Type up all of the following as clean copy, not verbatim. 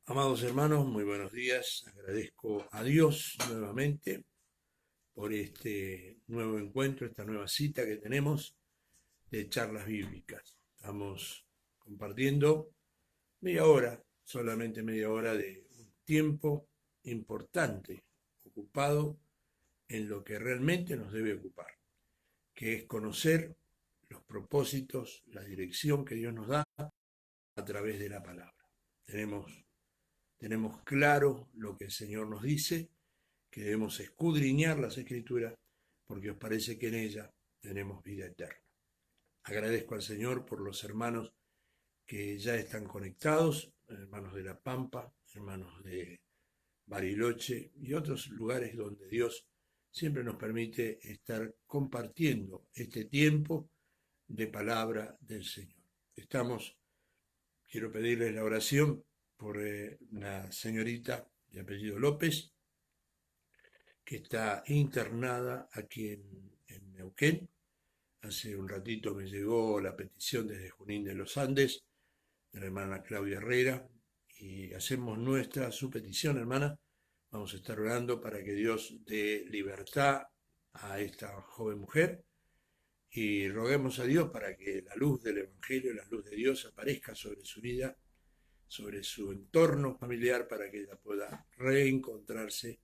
Amados hermanos, muy buenos días. Agradezco a Dios nuevamente por este nuevo encuentro, esta nueva cita que tenemos de charlas bíblicas. Estamos compartiendo media hora, solamente media hora de un tiempo importante, ocupado en lo que realmente nos debe ocupar, que es conocer los propósitos, la dirección que Dios nos da a través de la palabra. Tenemos claro lo que el Señor nos dice, que debemos escudriñar las Escrituras, porque os parece que en ellas tenemos vida eterna. Agradezco al Señor por los hermanos que ya están conectados, hermanos de La Pampa, hermanos de Bariloche y otros lugares donde Dios siempre nos permite estar compartiendo este tiempo de palabra del Señor. Quiero pedirles la oración por una señorita de apellido López, que está internada aquí en Neuquén. Hace un ratito me llegó la petición desde Junín de los Andes, de la hermana Claudia Herrera, y hacemos su petición, hermana. Vamos a estar orando para que Dios dé libertad a esta joven mujer y roguemos a Dios para que la luz del Evangelio, la luz de Dios aparezca sobre su vida, sobre su entorno familiar, para que ella pueda reencontrarse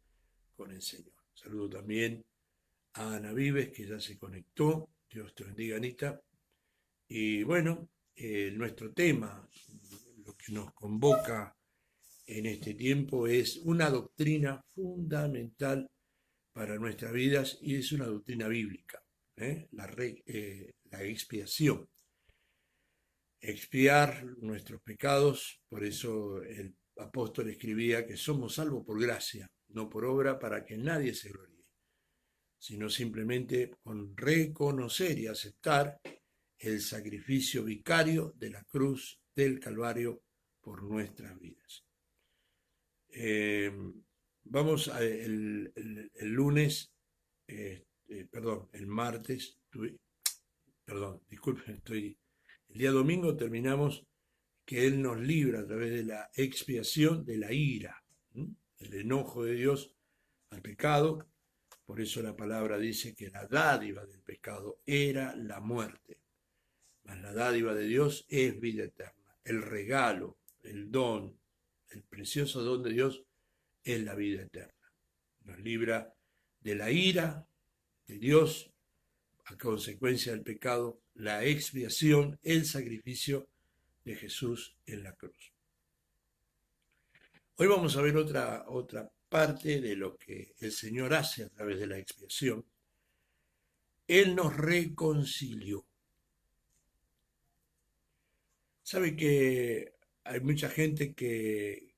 con el Señor. Saludo también a Ana Vives, que ya se conectó. Dios te bendiga, Anita. Y bueno, nuestro tema, lo que nos convoca en este tiempo, es una doctrina fundamental para nuestras vidas y es una doctrina bíblica, la expiación. Expiar nuestros pecados, por eso el apóstol escribía que somos salvos por gracia, no por obra, para que nadie se gloríe, sino simplemente con reconocer y aceptar el sacrificio vicario de la cruz del Calvario por nuestras vidas. Eh, vamos a el lunes, el martes, disculpen, el día domingo terminamos que Él nos libra a través de la expiación de la ira, el enojo de Dios al pecado. Por eso la palabra dice que la dádiva del pecado era la muerte, mas la dádiva de Dios es vida eterna. El regalo, el don, el precioso don de Dios es la vida eterna. Nos libra de la ira de Dios a consecuencia del pecado, la expiación, el sacrificio de Jesús en la cruz. Hoy vamos a ver otra parte de lo que el Señor hace a través de la expiación. Él nos reconcilió. Sabe que hay mucha gente que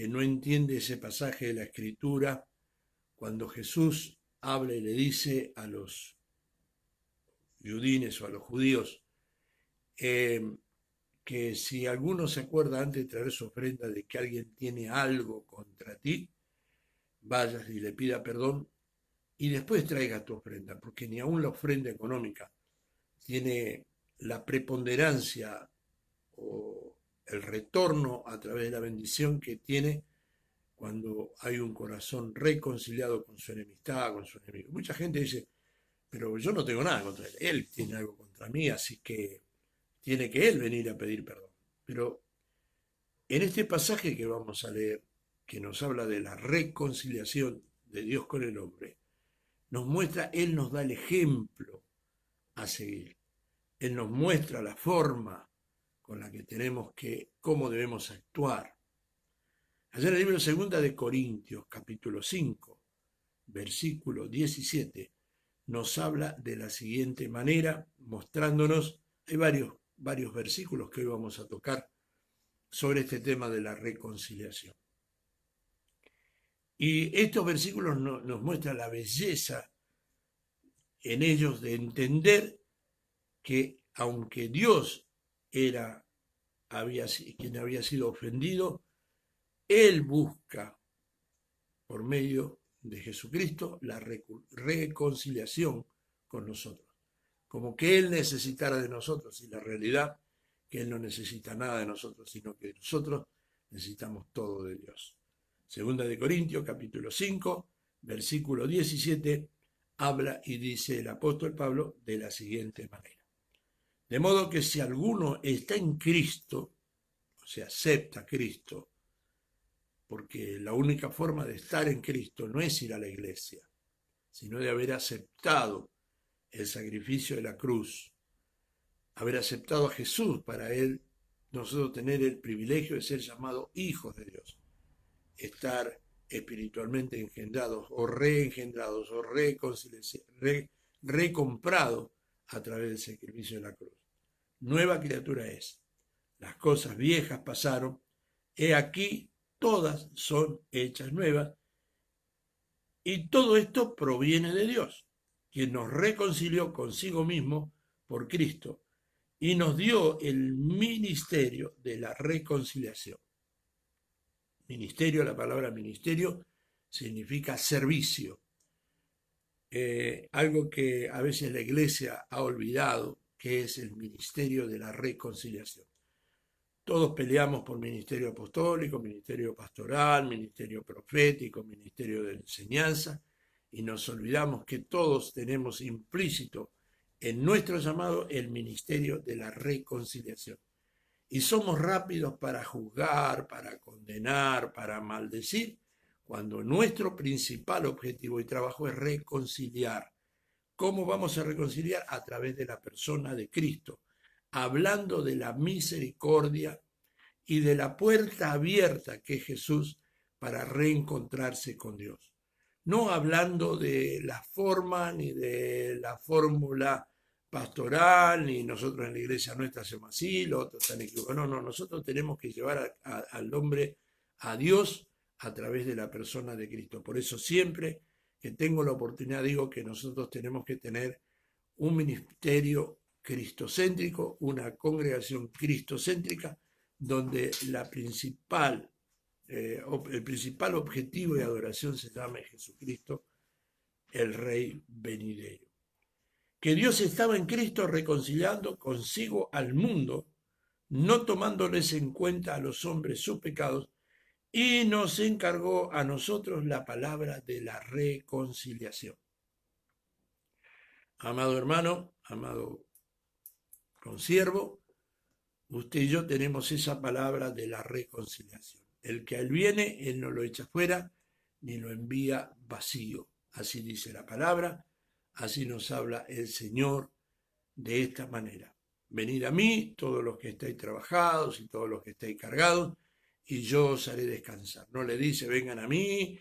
no entiende ese pasaje de la Escritura cuando Jesús habla y le dice a los judines o a los judíos que si alguno se acuerda antes de traer su ofrenda de que alguien tiene algo contra ti, vayas y le pida perdón y después traiga tu ofrenda, porque ni aún la ofrenda económica tiene la preponderancia o el retorno a través de la bendición que tiene cuando hay un corazón reconciliado con su enemistad, con su enemigo. Mucha gente dice, pero yo no tengo nada contra él, él tiene algo contra mí, así que tiene que él venir a pedir perdón. Pero en este pasaje que vamos a leer, que nos habla de la reconciliación de Dios con el hombre, nos muestra, Él nos da el ejemplo a seguir. Él nos muestra la forma con la que cómo debemos actuar. Allá en el libro 2 de Corintios, capítulo 5, versículo 17, nos habla de la siguiente manera, mostrándonos, hay varios versículos que hoy vamos a tocar sobre este tema de la reconciliación. Y estos versículos nos muestran la belleza en ellos de entender que aunque Dios quien había sido ofendido, Él busca por medio de Jesucristo la reconciliación con nosotros. Como que Él necesitara de nosotros, y la realidad que Él no necesita nada de nosotros, sino que nosotros necesitamos todo de Dios. Segunda de Corintios, capítulo 5, versículo 17, habla y dice el apóstol Pablo de la siguiente manera. De modo que si alguno está en Cristo, o sea, acepta a Cristo, porque la única forma de estar en Cristo no es ir a la iglesia, sino de haber aceptado el sacrificio de la cruz, haber aceptado a Jesús para él, nosotros tener el privilegio de ser llamados hijos de Dios, estar espiritualmente engendrados o reengendrados o recomprados a través del sacrificio de la cruz. Nueva criatura es. Las cosas viejas pasaron, he aquí todas son hechas nuevas, y todo esto proviene de Dios, quien nos reconcilió consigo mismo por Cristo y nos dio el ministerio de la reconciliación. Ministerio, la palabra ministerio significa servicio, algo que a veces la iglesia ha olvidado, que es el ministerio de la reconciliación. Todos peleamos por ministerio apostólico, ministerio pastoral, ministerio profético, ministerio de enseñanza, y nos olvidamos que todos tenemos implícito en nuestro llamado el ministerio de la reconciliación. Y somos rápidos para juzgar, para condenar, para maldecir, cuando nuestro principal objetivo y trabajo es reconciliar. ¿Cómo vamos a reconciliar? A través de la persona de Cristo, hablando de la misericordia y de la puerta abierta que es Jesús para reencontrarse con Dios. No hablando de la forma ni de la fórmula pastoral, ni nosotros en la iglesia nuestra hacemos así, los otros están equivocados. No, nosotros tenemos que llevar al hombre a Dios a través de la persona de Cristo. Por eso siempre que tengo la oportunidad digo que nosotros tenemos que tener un ministerio cristocéntrico, una congregación cristocéntrica, donde el principal objetivo de adoración se llama Jesucristo, el Rey venidero. Que Dios estaba en Cristo reconciliando consigo al mundo, no tomándoles en cuenta a los hombres sus pecados, y nos encargó a nosotros la palabra de la reconciliación. Amado hermano, amado consiervo, usted y yo tenemos esa palabra de la reconciliación. El que a él viene, él no lo echa fuera, ni lo envía vacío. Así dice la palabra, así nos habla el Señor de esta manera. Venid a mí, todos los que estáis trabajados y todos los que estáis cargados, y yo os haré descansar. No le dice, vengan a mí,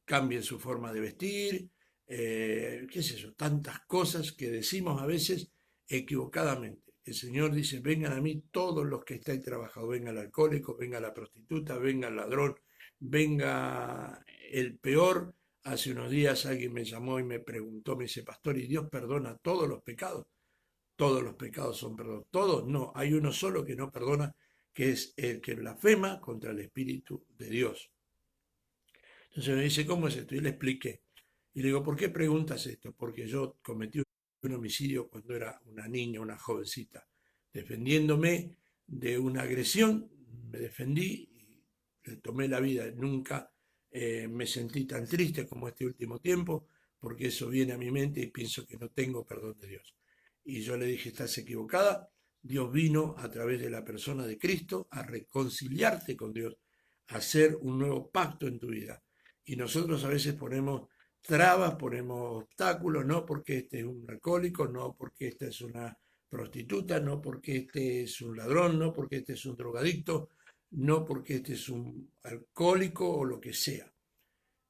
cambien su forma de vestir, qué es eso, tantas cosas que decimos a veces equivocadamente. El Señor dice, vengan a mí todos los que estáis trabajados, venga el alcohólico, venga la prostituta, venga el ladrón, venga el peor. Hace unos días alguien me llamó y me preguntó, me dice, pastor, ¿y Dios perdona todos los pecados? Todos los pecados son perdonados. Todos no, hay uno solo que no perdona, que es el que blasfema contra el Espíritu de Dios. Entonces me dice, ¿cómo es esto? Y le expliqué. Y le digo, ¿por qué preguntas esto? Porque yo cometí un homicidio cuando era una niña, una jovencita. Defendiéndome de una agresión, me defendí y le tomé la vida. Nunca me sentí tan triste como este último tiempo, porque eso viene a mi mente y pienso que no tengo perdón de Dios. Y yo le dije, estás equivocada. Dios vino a través de la persona de Cristo a reconciliarte con Dios, a hacer un nuevo pacto en tu vida. Y nosotros a veces ponemos trabas, ponemos obstáculos, no porque este es un alcohólico, no porque esta es una prostituta, no porque este es un ladrón, no porque este es un drogadicto, no porque este es un alcohólico o lo que sea.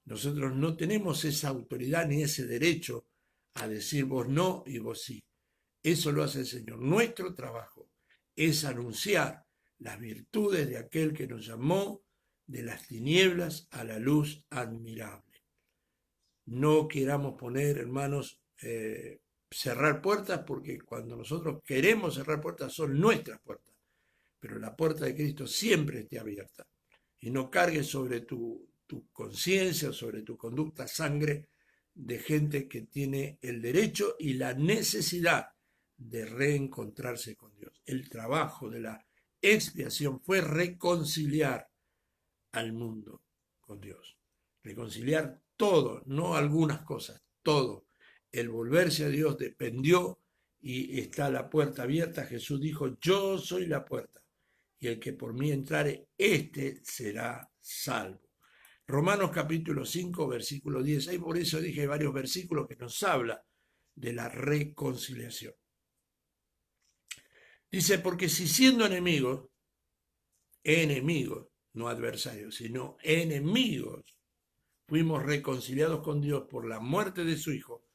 Nosotros no tenemos esa autoridad ni ese derecho a decir vos no y vos sí. Eso lo hace el Señor. Nuestro trabajo es anunciar las virtudes de aquel que nos llamó de las tinieblas a la luz admirable. No queramos poner, hermanos, cerrar puertas, porque cuando nosotros queremos cerrar puertas son nuestras puertas, pero la puerta de Cristo siempre esté abierta. Y no cargues sobre tu conciencia, sobre tu conducta, sangre de gente que tiene el derecho y la necesidad de reencontrarse con Dios. El trabajo de la expiación fue reconciliar al mundo con Dios. Reconciliar todo, no algunas cosas, todo. El volverse a Dios dependió y está la puerta abierta. Jesús dijo, yo soy la puerta y el que por mí entrare, éste será salvo. Romanos capítulo 5, versículo 10. Ahí por eso dije varios versículos que nos habla de la reconciliación. Dice, porque si siendo enemigos, no adversarios, sino enemigos, fuimos reconciliados con Dios por la muerte de su Hijo,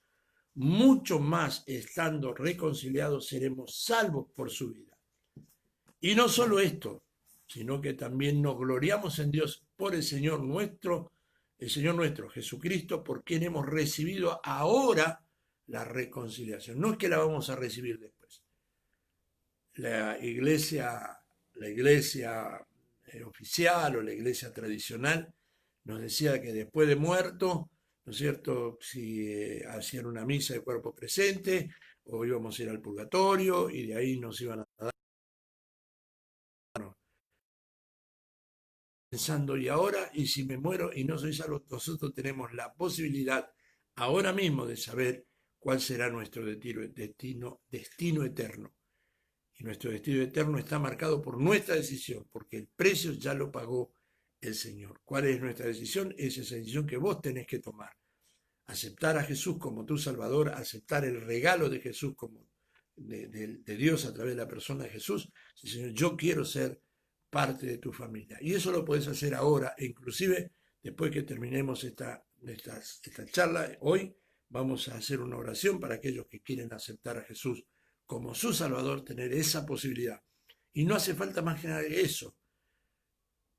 mucho más estando reconciliados seremos salvos por su vida. Y no solo esto, sino que también nos gloriamos en Dios por el Señor nuestro, Jesucristo, por quien hemos recibido ahora la reconciliación. No es que la vamos a recibir después. La iglesia oficial o la iglesia tradicional nos decía que después de muerto, ¿no es cierto?, si hacían una misa de cuerpo presente, o íbamos a ir al purgatorio y de ahí nos iban a dar. Pensando, y ahora, y si me muero y no soy salvo, nosotros tenemos la posibilidad ahora mismo de saber cuál será nuestro destino eterno. Y nuestro destino eterno está marcado por nuestra decisión, porque el precio ya lo pagó el Señor. ¿Cuál es nuestra decisión? Es esa decisión que vos tenés que tomar. Aceptar a Jesús como tu Salvador, aceptar el regalo de Jesús como de Dios a través de la persona de Jesús. Sí, Señor, yo quiero ser parte de tu familia. Y eso lo podés hacer ahora, e inclusive después que terminemos esta charla, hoy vamos a hacer una oración para aquellos que quieren aceptar a Jesús como su Salvador, tener esa posibilidad. Y no hace falta más que nada eso.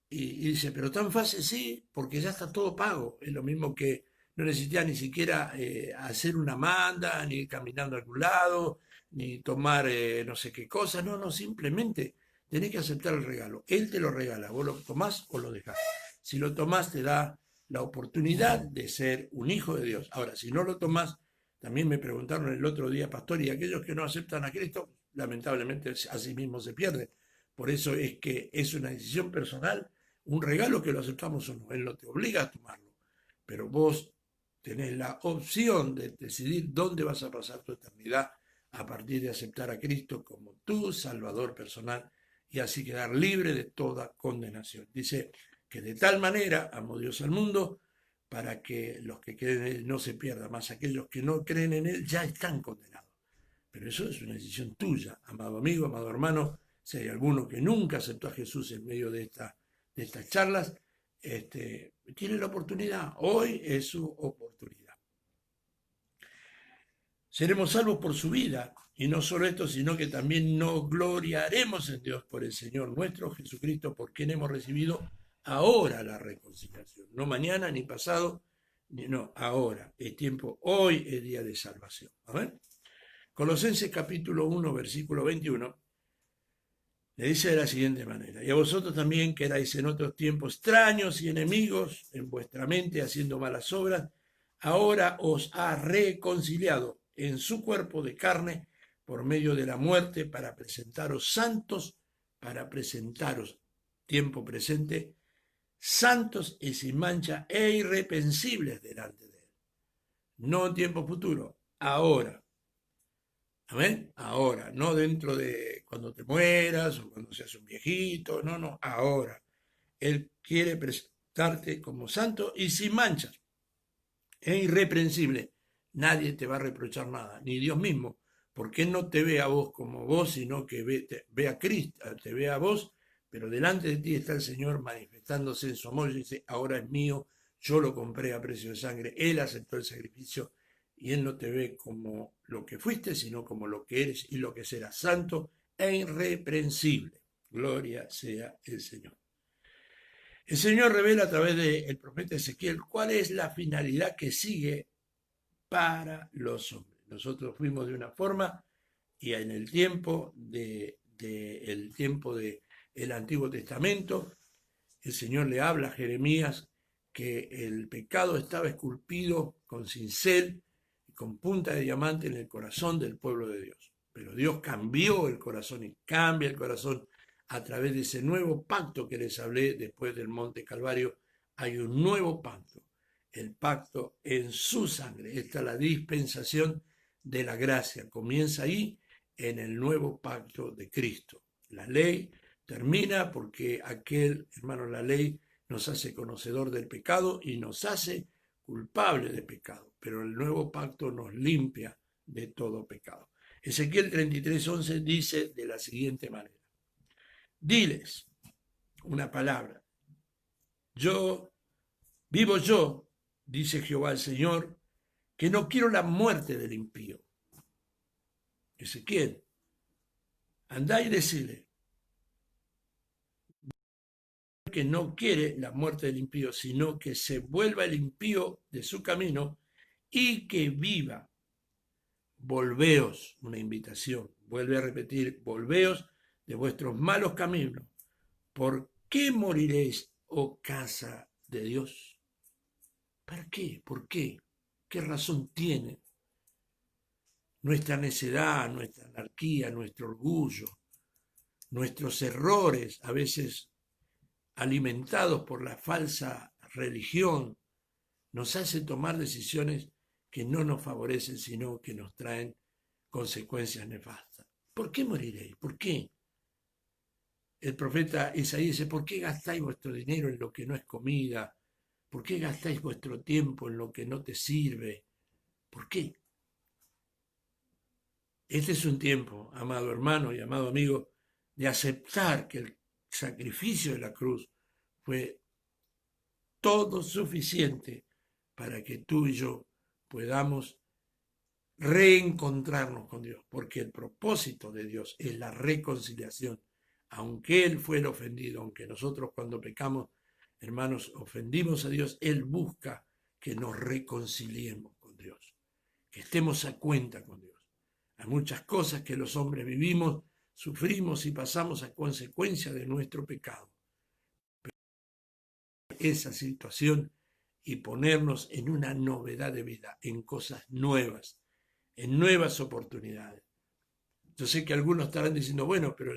Y dice, pero tan fácil, sí, porque ya está todo pago. Es lo mismo que no necesitas ni siquiera hacer una manda, ni ir caminando a algún lado, ni tomar no sé qué cosa. No, simplemente tenés que aceptar el regalo. Él te lo regala, vos lo tomás o lo dejás. Si lo tomás, te da la oportunidad de ser un hijo de Dios. Ahora, si no lo tomás, también me preguntaron el otro día, pastor, y aquellos que no aceptan a Cristo, lamentablemente a sí mismos se pierden. Por eso es que es una decisión personal, un regalo que lo aceptamos o no. Él no te obliga a tomarlo, pero vos tenés la opción de decidir dónde vas a pasar tu eternidad a partir de aceptar a Cristo como tu Salvador personal y así quedar libre de toda condenación. Dice que de tal manera amó Dios al mundo para que los que creen en Él no se pierdan, más aquellos que no creen en Él ya están condenados. Pero eso es una decisión tuya, amado amigo, amado hermano. Si hay alguno que nunca aceptó a Jesús en medio de estas charlas, tiene la oportunidad. Hoy es su oportunidad. Seremos salvos por su vida. Y no solo esto, sino que también nos gloriaremos en Dios por el Señor nuestro Jesucristo, por quien hemos recibido ahora la reconciliación. No mañana, ni pasado, no, ahora. Es tiempo, hoy es día de salvación. A ver. Colosenses capítulo 1, versículo 21. Le dice de la siguiente manera, y a vosotros también que erais en otros tiempos extraños y enemigos en vuestra mente haciendo malas obras, ahora os ha reconciliado en su cuerpo de carne por medio de la muerte para presentaros santos, tiempo presente, santos y sin mancha e irreprensibles delante de él. No en tiempo futuro, ahora. ¿Amén? Ahora, no dentro de cuando te mueras o cuando seas un viejito, no, ahora. Él quiere presentarte como santo y sin manchas. Es irreprensible. Nadie te va a reprochar nada, ni Dios mismo, porque Él no te ve a vos como vos, sino que ve a Cristo, te ve a vos, pero delante de ti está el Señor manifestándose en su amor y dice, ahora es mío, yo lo compré a precio de sangre, Él aceptó el sacrificio y Él no te ve como lo que fuiste, sino como lo que eres y lo que serás, santo e irreprensible. Gloria sea el Señor. El Señor revela a través del profeta Ezequiel cuál es la finalidad que sigue para los hombres. Nosotros fuimos de una forma y en el tiempo del Antiguo Testamento, el Señor le habla a Jeremías que el pecado estaba esculpido con cincel y con punta de diamante en el corazón del pueblo de Dios. Pero Dios cambió el corazón y cambia el corazón a través de ese nuevo pacto que les hablé después del Monte Calvario. Hay un nuevo pacto, el pacto en su sangre. Esta es la dispensación de la gracia. Comienza ahí en el nuevo pacto de Cristo. La ley termina porque hermano, la ley nos hace conocedor del pecado y nos hace culpable de pecado, pero el nuevo pacto nos limpia de todo pecado. Ezequiel 33:11 dice de la siguiente manera: diles una palabra, vivo yo, dice Jehová el Señor, que no quiero la muerte del impío. Ezequiel, andá y decile que no quiere la muerte del impío, sino que se vuelva el impío de su camino y que viva. Volveos, una invitación, vuelve a repetir, volveos de vuestros malos caminos. ¿Por qué moriréis, oh casa de Dios? ¿Para qué? ¿Por qué? ¿Qué razón tiene nuestra necedad, nuestra anarquía, nuestro orgullo, nuestros errores, a veces alimentados por la falsa religión, nos hace tomar decisiones que no nos favorecen, sino que nos traen consecuencias nefastas? ¿Por qué moriréis? ¿Por qué? El profeta Isaías dice: ¿por qué gastáis vuestro dinero en lo que no es comida? ¿Por qué gastáis vuestro tiempo en lo que no te sirve? ¿Por qué? Este es un tiempo, amado hermano y amado amigo, de aceptar que el sacrificio de la cruz fue todo suficiente para que tú y yo podamos reencontrarnos con Dios, porque el propósito de Dios es la reconciliación. Aunque Él fue el ofendido, aunque nosotros cuando pecamos, hermanos, ofendimos a Dios, Él busca que nos reconciliemos con Dios, que estemos a cuenta con Dios. Hay muchas cosas que los hombres vivimos, sufrimos y pasamos a consecuencia de nuestro pecado. Esa situación y ponernos en una novedad de vida, en cosas nuevas, en nuevas oportunidades. Yo sé que algunos estarán diciendo, bueno, pero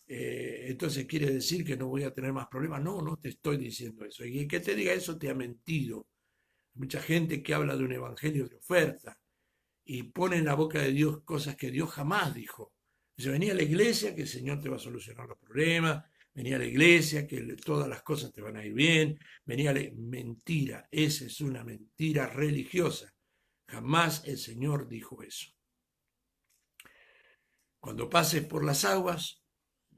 entonces quiere decir que no voy a tener más problemas. No, no te estoy diciendo eso. Y el que te diga eso te ha mentido. Hay mucha gente que habla de un evangelio de oferta y pone en la boca de Dios cosas que Dios jamás dijo. Dice: venía a la iglesia que el Señor te va a solucionar los problemas, venía a la iglesia que todas las cosas te van a ir bien, mentira, esa es una mentira religiosa. Jamás el Señor dijo eso. Cuando pases por las aguas,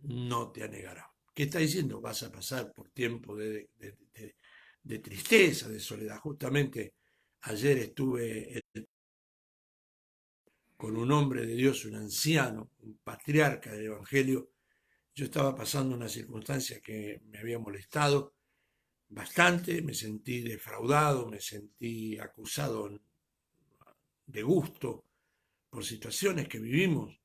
no te anegará. ¿Qué está diciendo? Vas a pasar por tiempo de tristeza, de soledad. Justamente ayer estuve con un hombre de Dios, un anciano, un patriarca del Evangelio. Yo estaba pasando una circunstancia que me había molestado bastante, me sentí defraudado, me sentí acusado de gusto por situaciones que vivimos.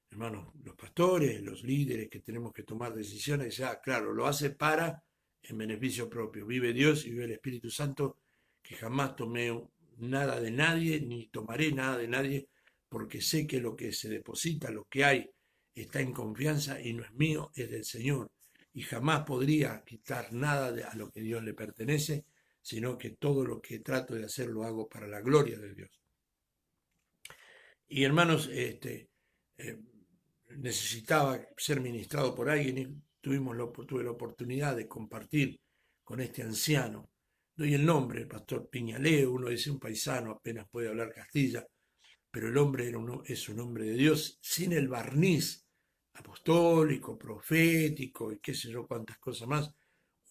Hermanos, los pastores, los líderes que tenemos que tomar decisiones, claro, lo hace en beneficio propio. Vive Dios y vive el Espíritu Santo, que jamás tomé nada de nadie, ni tomaré nada de nadie, porque sé que lo que se deposita, lo que hay, está en confianza y no es mío, es del Señor. Y jamás podría quitar nada a lo que Dios le pertenece, sino que todo lo que trato de hacer lo hago para la gloria de Dios. Y hermanos, necesitaba ser ministrado por alguien y tuve la oportunidad de compartir con este anciano. Doy el nombre, el pastor Piñaleo. Uno dice un paisano, apenas puede hablar Castilla, pero el hombre es un hombre de Dios sin el barniz apostólico, profético y qué sé yo cuántas cosas más.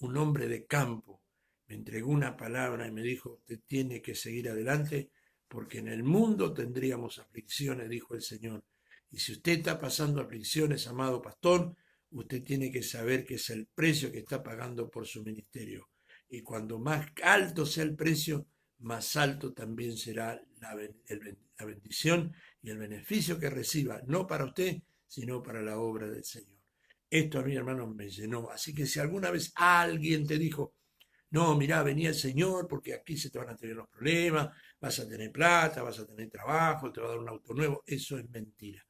Un hombre de campo. Me entregó una palabra y me dijo: usted tiene que seguir adelante porque en el mundo tendríamos aflicciones, dijo el Señor. Y si usted está pasando aflicciones, amado pastor, usted tiene que saber que es el precio que está pagando por su ministerio. Y cuando más alto sea el precio, más alto también será la bendición y el beneficio que reciba, no para usted, sino para la obra del Señor. Esto a mí, hermano, me llenó. Así que si alguna vez alguien te dijo: no, mirá, venía el Señor porque aquí se te van a tener los problemas, vas a tener plata, vas a tener trabajo, te va a dar un auto nuevo, eso es mentira.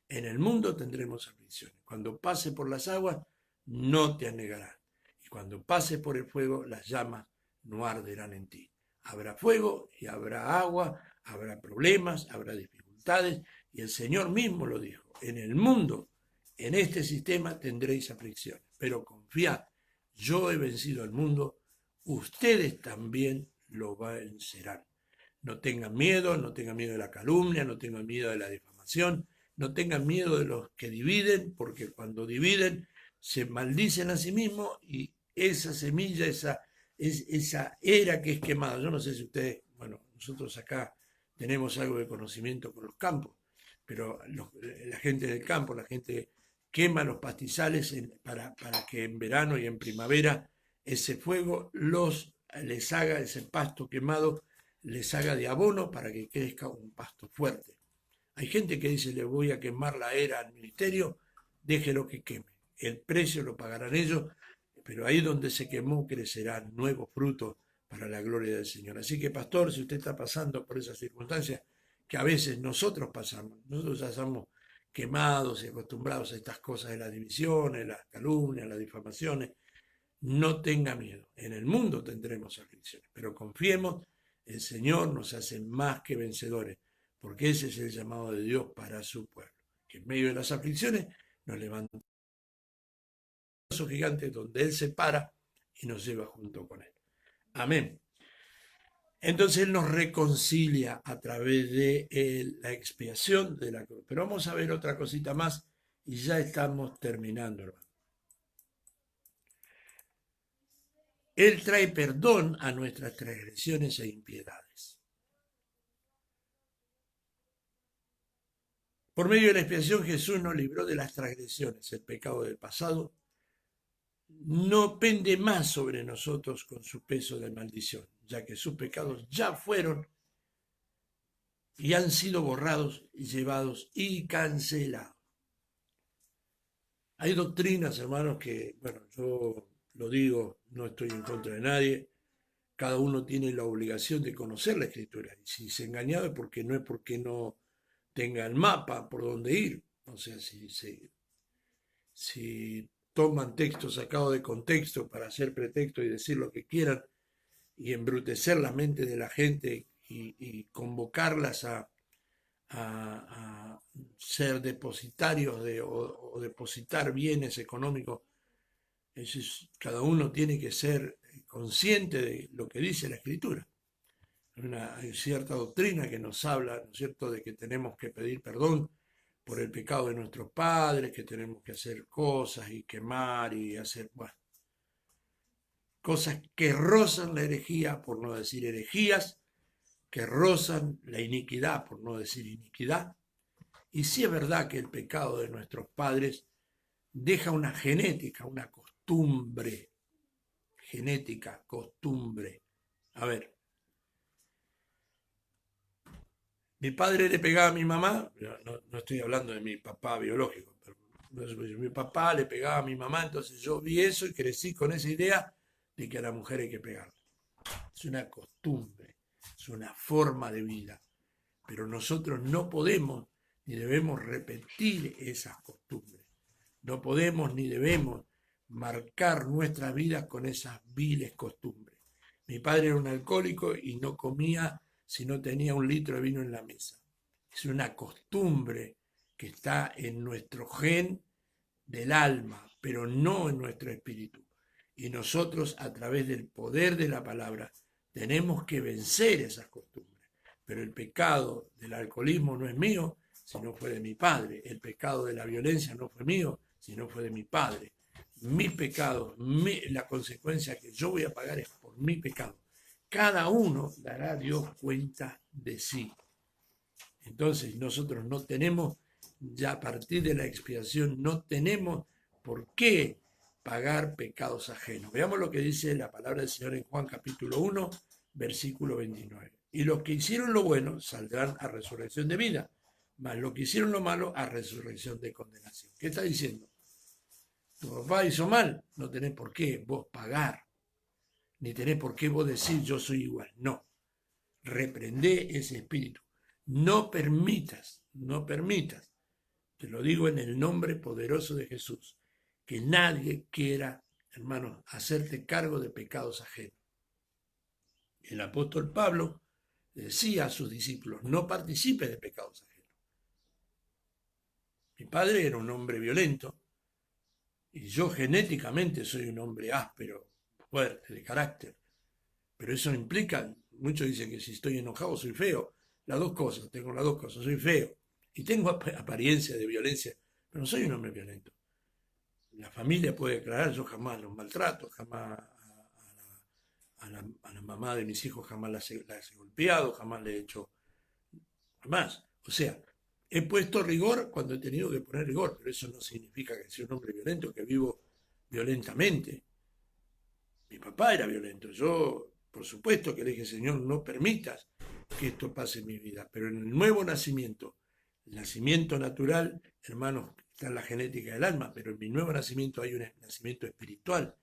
En el mundo tendremos aflicciones. Cuando pase por las aguas, no te anegarán. Y cuando pase por el fuego, las llamas no arderán en ti. Habrá fuego y habrá agua, habrá problemas, habrá dificultades. Y el Señor mismo lo dijo. En el mundo, en este sistema, tendréis aflicciones. Pero confiad, yo he vencido al mundo, ustedes también lo vencerán. No tengan miedo de la calumnia, no tengan miedo de la difamación, no tengan miedo de los que dividen, porque cuando dividen se maldicen a sí mismos y esa semilla, esa era que es quemada. Yo no sé si ustedes, bueno, nosotros acá tenemos algo de conocimiento con los campos, pero la gente del campo, la gente quema los pastizales para que en verano y en primavera ese fuego les haga, ese pasto quemado, les haga de abono para que crezca un pasto fuerte. Hay gente que dice, le voy a quemar la era al ministerio, déjelo que queme. El precio lo pagarán ellos, pero ahí donde se quemó crecerán nuevos frutos para la gloria del Señor. Así que, pastor, si usted está pasando por esas circunstancias que a veces nosotros pasamos, nosotros ya estamos quemados y acostumbrados a estas cosas de las divisiones, las calumnias, las difamaciones, no tenga miedo. En el mundo tendremos aflicciones, pero confiemos, el Señor nos hace más que vencedores, porque ese es el llamado de Dios para su pueblo, que en medio de las aflicciones nos levanta un paso gigante donde Él se para y nos lleva junto con Él. Amén. Entonces Él nos reconcilia a través de la expiación de la cruz. Pero vamos a ver otra cosita más y ya estamos terminando, hermano. Él trae perdón a nuestras transgresiones e impiedades. Por medio de la expiación Jesús nos libró de las transgresiones, el pecado del pasado no pende más sobre nosotros con su peso de maldición, ya que sus pecados ya fueron y han sido borrados, llevados y cancelados. Hay doctrinas, hermanos, que, bueno, yo lo digo, no estoy en contra de nadie, cada uno tiene la obligación de conocer la Escritura, y si se ha engañado es porque no tenga el mapa por donde ir, o sea, si toman textos sacados de contexto para hacer pretexto y decir lo que quieran y embrutecer la mente de la gente y convocarlas a ser depositarios o depositar bienes económicos, cada uno tiene que ser consciente de lo que dice la Escritura. Hay cierta doctrina que nos habla, ¿no es cierto?, de que tenemos que pedir perdón por el pecado de nuestros padres, que tenemos que hacer cosas y quemar y hacer, bueno, cosas que rozan la herejía, por no decir herejías, que rozan la iniquidad, por no decir iniquidad. Y sí es verdad que el pecado de nuestros padres deja una genética, una costumbre, genética, costumbre. A ver, mi padre le pegaba a mi mamá, no estoy hablando de mi papá biológico, pero mi papá le pegaba a mi mamá, entonces yo vi eso y crecí con esa idea de que a la mujer hay que pegarla. Es una costumbre, es una forma de vida, pero nosotros no podemos ni debemos repetir esas costumbres. No podemos ni debemos marcar nuestras vidas con esas viles costumbres. Mi padre era un alcohólico y no comía si no tenía 1 litro de vino en la mesa. Es una costumbre que está en nuestro gen del alma, pero no en nuestro espíritu. Y nosotros, a través del poder de la palabra, tenemos que vencer esas costumbres. Pero el pecado del alcoholismo no es mío, sino fue de mi padre. El pecado de la violencia no fue mío, sino fue de mi padre. Mi pecado, la consecuencia que yo voy a pagar es por mi pecado. Cada uno dará a Dios cuenta de sí. Entonces nosotros no tenemos, ya a partir de la expiación, no tenemos por qué pagar pecados ajenos. Veamos lo que dice la palabra del Señor en Juan capítulo 1, versículo 29. Y los que hicieron lo bueno saldrán a resurrección de vida, mas los que hicieron lo malo a resurrección de condenación. ¿Qué está diciendo? Tu papá hizo mal, no tenés por qué vos pagar, ni tenés por qué vos decir yo soy igual. No, reprendé ese espíritu. No permitas te lo digo en el nombre poderoso de Jesús, que nadie quiera, hermanos, hacerte cargo de pecados ajenos. El apóstol Pablo decía a sus discípulos, no participes de pecados ajenos. Mi padre era un hombre violento y yo genéticamente soy un hombre áspero, fuerte, de carácter. Pero eso implica, muchos dicen que si estoy enojado soy feo. Las dos cosas, tengo las dos cosas, soy feo. Y tengo apariencia de violencia, pero no soy un hombre violento. La familia puede aclarar, yo jamás los maltrato, jamás a la mamá de mis hijos jamás las he golpeado, jamás le he hecho, jamás. O sea, he puesto rigor cuando he tenido que poner rigor, pero eso no significa que sea un hombre violento, que vivo violentamente. Mi papá era violento, yo por supuesto que le dije, Señor, no permitas que esto pase en mi vida, pero en el nuevo nacimiento, el nacimiento natural, hermanos, está en la genética del alma, pero en mi nuevo nacimiento hay un nacimiento espiritual,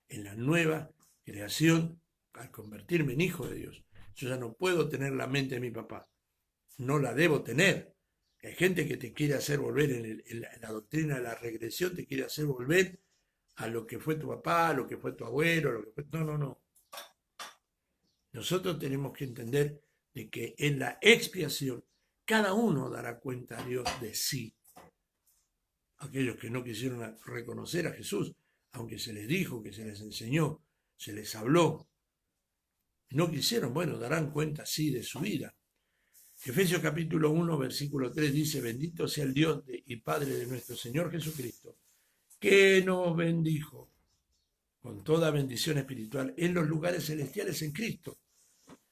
en la nueva creación, al convertirme en hijo de Dios. Yo ya no puedo tener la mente de mi papá, no la debo tener. Hay gente que te quiere hacer volver en la doctrina de la regresión, te quiere hacer volver a lo que fue tu papá, a lo que fue tu abuelo, a lo que fue... No, no, no. Nosotros tenemos que entender de que en la expiación cada uno dará cuenta a Dios de sí. Aquellos que no quisieron reconocer a Jesús, aunque se les dijo, que se les enseñó, se les habló, no quisieron, bueno, darán cuenta sí de su vida. Efesios capítulo 1, versículo 3 dice, bendito sea el Dios y Padre de nuestro Señor Jesucristo, que nos bendijo con toda bendición espiritual en los lugares celestiales en Cristo,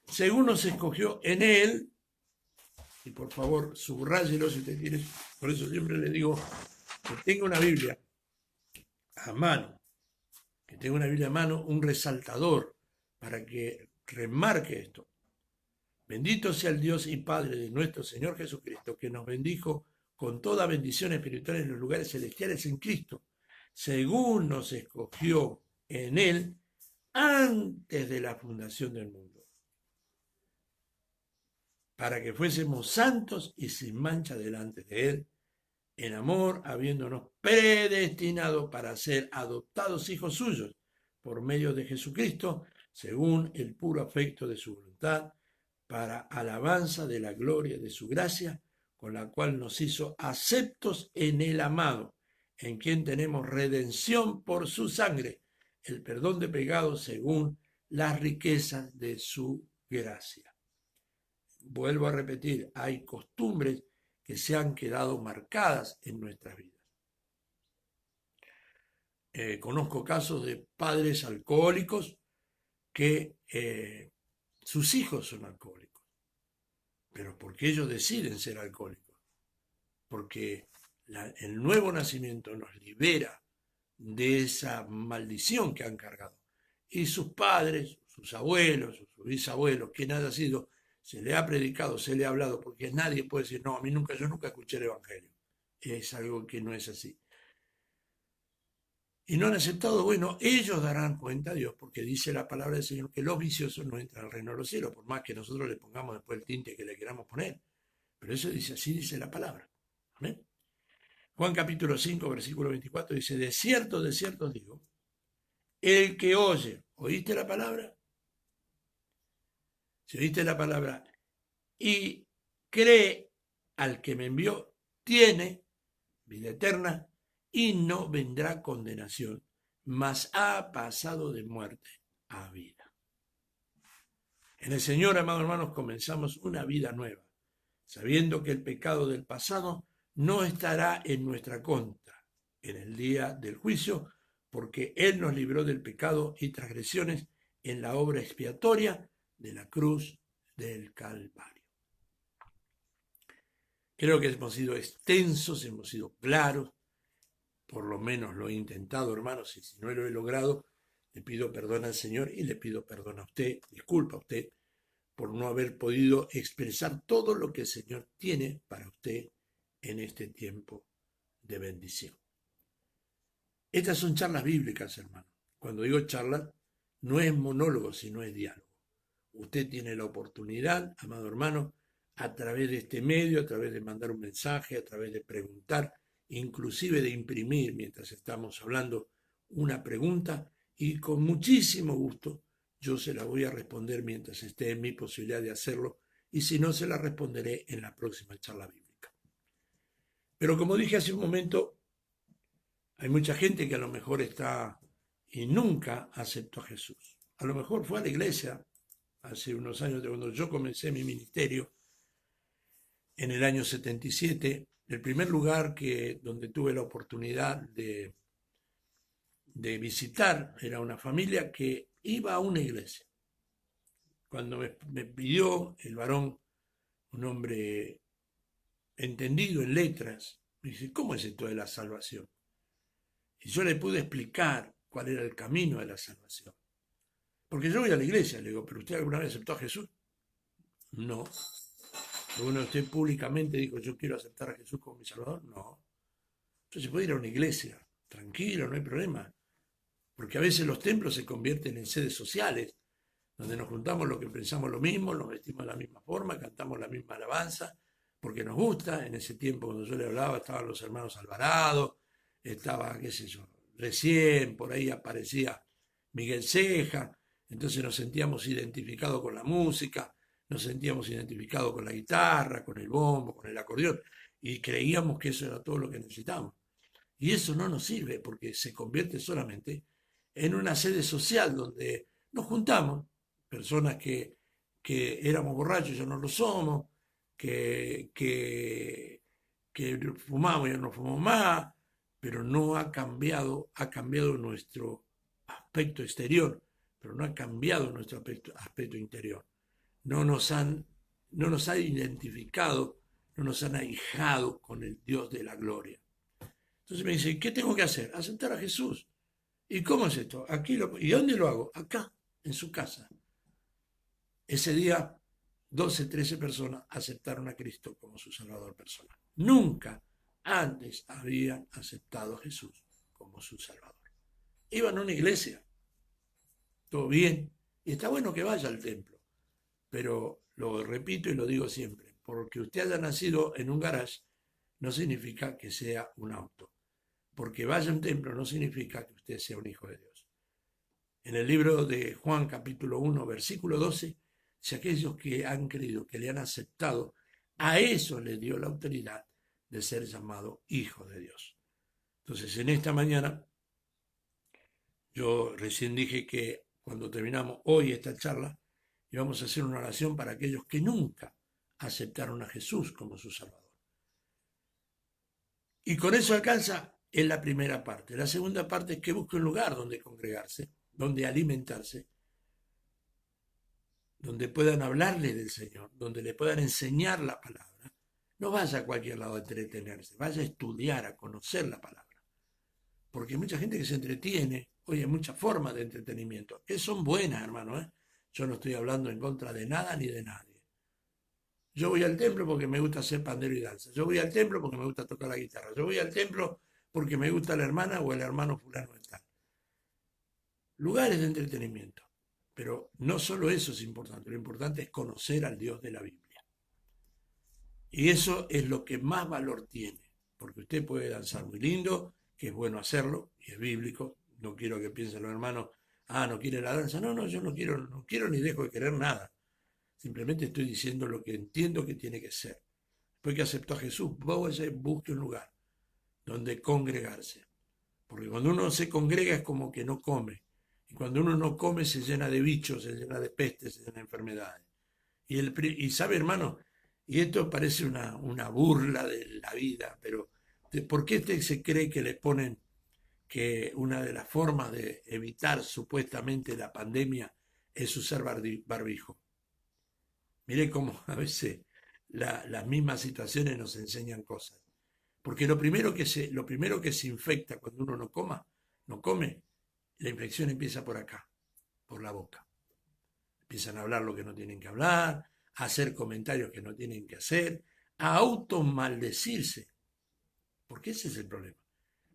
según nos escogió en Él, y por favor subráyelo si usted quiere, por eso siempre le digo que tenga una Biblia a mano, un resaltador, para que remarque esto. Bendito sea el Dios y Padre de nuestro Señor Jesucristo, que nos bendijo con toda bendición espiritual en los lugares celestiales en Cristo, según nos escogió en Él antes de la fundación del mundo, para que fuésemos santos y sin mancha delante de Él, en amor, habiéndonos predestinado para ser adoptados hijos suyos por medio de Jesucristo, según el puro afecto de su voluntad, para alabanza de la gloria de su gracia, con la cual nos hizo aceptos en el amado, en quien tenemos redención por su sangre, el perdón de pecados según las riquezas de su gracia. Vuelvo a repetir, hay costumbres que se han quedado marcadas en nuestras vidas. Conozco casos de padres alcohólicos que sus hijos son alcohólicos, pero porque ellos deciden ser alcohólicos, porque el nuevo nacimiento nos libera de esa maldición que han cargado. Y sus padres, sus abuelos, sus bisabuelos, quien haya sido, se le ha predicado, se le ha hablado, porque nadie puede decir, no, yo nunca escuché el Evangelio. Es algo que no es así. Y no han aceptado, bueno, ellos darán cuenta a Dios, porque dice la palabra del Señor que los viciosos no entran al reino de los cielos, por más que nosotros le pongamos después el tinte que le queramos poner. Pero eso dice, así dice la palabra. Amén. Juan capítulo 5, versículo 24 dice, de cierto os digo, el que oye, ¿oíste la palabra? Si oíste la palabra y cree al que me envió, tiene vida eterna y no vendrá condenación, mas ha pasado de muerte a vida. En el Señor, amados hermanos, comenzamos una vida nueva, sabiendo que el pecado del pasado no estará en nuestra contra en el día del juicio, porque Él nos libró del pecado y transgresiones en la obra expiatoria de la cruz del Calvario. Creo que hemos sido extensos, hemos sido claros, por lo menos lo he intentado, hermanos, y si no lo he logrado, le pido perdón al Señor y le pido perdón a usted, disculpa a usted, por no haber podido expresar todo lo que el Señor tiene para usted en este tiempo de bendición. Estas son charlas bíblicas, hermano. Cuando digo charlas, no es monólogo, sino es diálogo. Usted tiene la oportunidad, amado hermano, a través de este medio, a través de mandar un mensaje, a través de preguntar, inclusive de imprimir mientras estamos hablando una pregunta, y con muchísimo gusto yo se la voy a responder mientras esté en mi posibilidad de hacerlo, y si no, se la responderé en la próxima charla bíblica. Pero como dije hace un momento, hay mucha gente que a lo mejor está y nunca aceptó a Jesús. A lo mejor fue a la iglesia hace unos años, cuando yo comencé mi ministerio, en el año 77, el primer lugar donde tuve la oportunidad de visitar era una familia que iba a una iglesia. Cuando me pidió el varón, un hombre entendido en letras, me dice, ¿cómo es esto de la salvación? Y yo le pude explicar cuál era el camino de la salvación. Porque yo voy a la iglesia, le digo, ¿pero usted alguna vez aceptó a Jesús? No. ¿Alguno de usted públicamente dijo, yo quiero aceptar a Jesús como mi Salvador? No. Entonces puede ir a una iglesia, tranquilo, no hay problema. Porque a veces los templos se convierten en sedes sociales, donde nos juntamos los que pensamos lo mismo, nos vestimos de la misma forma, cantamos la misma alabanza, porque nos gusta. En ese tiempo, cuando yo le hablaba, estaban los hermanos Alvarado, estaba, qué sé yo, recién, por ahí aparecía Miguel Ceja, entonces nos sentíamos identificados con la música, nos sentíamos identificados con la guitarra, con el bombo, con el acordeón, y creíamos que eso era todo lo que necesitábamos. Y eso no nos sirve, porque se convierte solamente en una sede social donde nos juntamos, personas que éramos borrachos, ya no lo somos, que fumamos, ya no fumamos más, pero no ha cambiado nuestro aspecto exterior, pero no ha cambiado nuestro aspecto interior. No nos han identificado, no nos han ahijado con el Dios de la gloria. Entonces me dice, ¿qué tengo que hacer? Aceptar a Jesús. ¿Y cómo es esto? ¿Y dónde lo hago? Acá, en su casa. Ese día, 12, 13 personas aceptaron a Cristo como su Salvador personal. Nunca antes habían aceptado a Jesús como su Salvador. Iban a una iglesia, todo bien, y está bueno que vaya al templo, pero lo repito y lo digo siempre, porque usted haya nacido en un garage no significa que sea un auto. Porque vaya a un templo no significa que usted sea un hijo de Dios. En el libro de Juan capítulo 1, versículo 12, si aquellos que han creído, que le han aceptado, a eso le dio la autoridad de ser llamado hijo de Dios. Entonces, en esta mañana, yo recién dije que cuando terminamos hoy esta charla, íbamos a hacer una oración para aquellos que nunca aceptaron a Jesús como su Salvador. Y con eso alcanza en la primera parte. La segunda parte es que busque un lugar donde congregarse, donde alimentarse, donde puedan hablarle del Señor, donde le puedan enseñar la palabra. No vaya a cualquier lado a entretenerse, vaya a estudiar, a conocer la palabra. Porque hay mucha gente que se entretiene, oye, hay muchas formas de entretenimiento, que son buenas, hermano, ¿eh? Yo no estoy hablando en contra de nada ni de nadie. Yo voy al templo porque me gusta hacer pandero y danza. Yo voy al templo porque me gusta tocar la guitarra. Yo voy al templo porque me gusta la hermana o el hermano fulano de tal. Lugares de entretenimiento. Pero no solo eso es importante, lo importante es conocer al Dios de la Biblia. Y eso es lo que más valor tiene, porque usted puede danzar muy lindo, que es bueno hacerlo, y es bíblico. No quiero que piensen los hermanos, no quiere la danza. No, yo no quiero ni dejo de querer nada. Simplemente estoy diciendo lo que entiendo que tiene que ser. Después que aceptó a Jesús, busque un lugar donde congregarse. Porque cuando uno se congrega es como que no come. Y cuando uno no come se llena de bichos, se llena de pestes, se llena de enfermedades. Y sabe, hermano, y esto parece una burla de la vida, pero ¿por qué usted se cree que le ponen que una de las formas de evitar supuestamente la pandemia es usar barbijo? Mire cómo a veces las mismas situaciones nos enseñan cosas. Porque lo primero que se infecta cuando uno no come, la infección empieza por acá, por la boca. Empiezan a hablar lo que no tienen que hablar, a hacer comentarios que no tienen que hacer, a automaldecirse. Porque ese es el problema.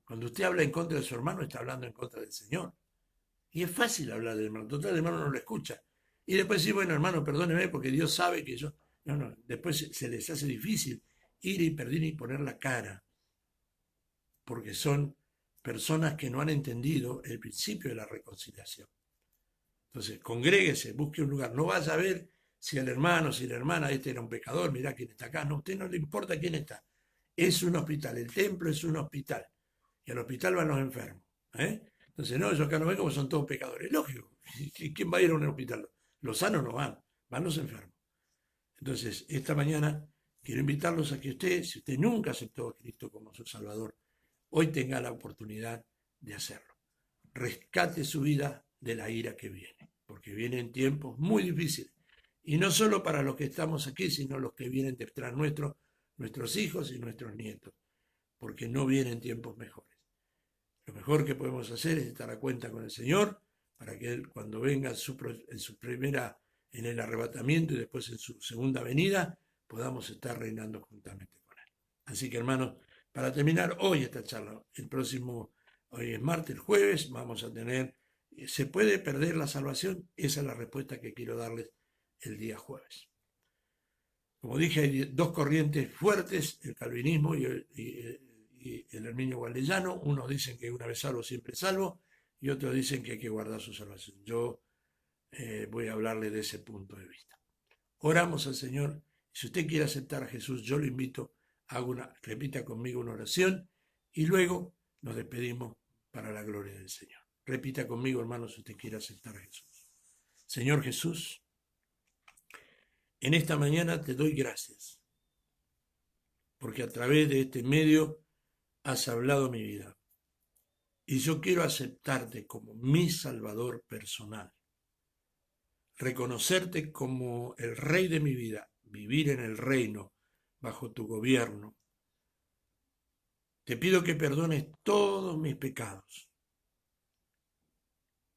Cuando usted habla en contra de su hermano, está hablando en contra del Señor. Y es fácil hablar del hermano. Total, el hermano no lo escucha. Y después sí, bueno, hermano, perdóneme porque Dios sabe que yo... No, no, después se les hace difícil ir y pedir y poner la cara, porque son personas que no han entendido el principio de la reconciliación. Entonces, congréguese, busque un lugar, no vaya a ver si el hermano, si la hermana, este era un pecador, mirá quién está acá, no, a usted no le importa quién está. Es un hospital, el templo es un hospital, y al hospital van los enfermos. ¿Eh? Entonces, no, yo acá no vengo porque son todos pecadores. Lógico, ¿quién va a ir a un hospital? Los sanos no van, van los enfermos. Entonces, esta mañana quiero invitarlos a que usted, si usted nunca aceptó a Cristo como su Salvador, hoy tenga la oportunidad de hacerlo. Rescate su vida de la ira que viene, porque vienen tiempos muy difíciles. Y no solo para los que estamos aquí, sino los que vienen detrás nuestros, nuestros hijos y nuestros nietos, porque no vienen tiempos mejores. Lo mejor que podemos hacer es estar a cuenta con el Señor, para que Él, cuando venga en su primera, en el arrebatamiento y después en su segunda venida, podamos estar reinando juntamente con Él. Así que, hermanos, para terminar hoy esta charla, hoy es martes, el jueves, vamos a tener, ¿se puede perder la salvación? Esa es la respuesta que quiero darles el día jueves. Como dije, hay dos corrientes fuertes, el calvinismo y el arminio gualdellano. Unos dicen que una vez salvo, siempre salvo, y otros dicen que hay que guardar su salvación. Yo voy a hablarle de ese punto de vista. Oramos al Señor. Si usted quiere aceptar a Jesús, yo lo invito, repita conmigo una oración y luego nos despedimos para la gloria del Señor. Repita conmigo, hermano, si usted quiere aceptar a Jesús. Señor Jesús, en esta mañana te doy gracias, porque a través de este medio has hablado mi vida. Y yo quiero aceptarte como mi Salvador personal, reconocerte como el Rey de mi vida, vivir en el reino, bajo tu gobierno. Te pido que perdones todos mis pecados,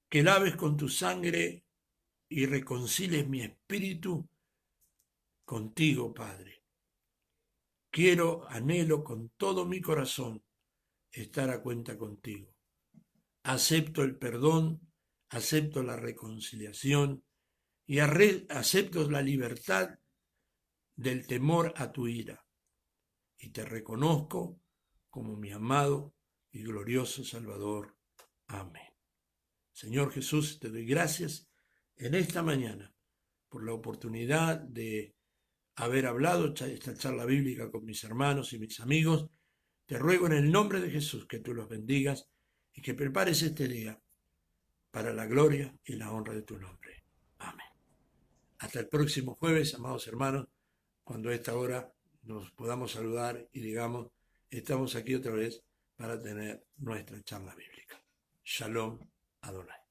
que laves con tu sangre y reconcilies mi espíritu contigo, Padre. Anhelo con todo mi corazón estar a cuenta contigo. Acepto el perdón, acepto la reconciliación y acepto la libertad del temor a tu ira. Y te reconozco como mi amado y glorioso Salvador. Amén. Señor Jesús, te doy gracias en esta mañana por la oportunidad de haber hablado esta charla bíblica con mis hermanos y mis amigos. Te ruego en el nombre de Jesús que tú los bendigas y que prepares este día para la gloria y la honra de tu nombre. Amén. Hasta el próximo jueves, amados hermanos, cuando a esta hora nos podamos saludar y digamos, estamos aquí otra vez para tener nuestra charla bíblica. Shalom Adonai.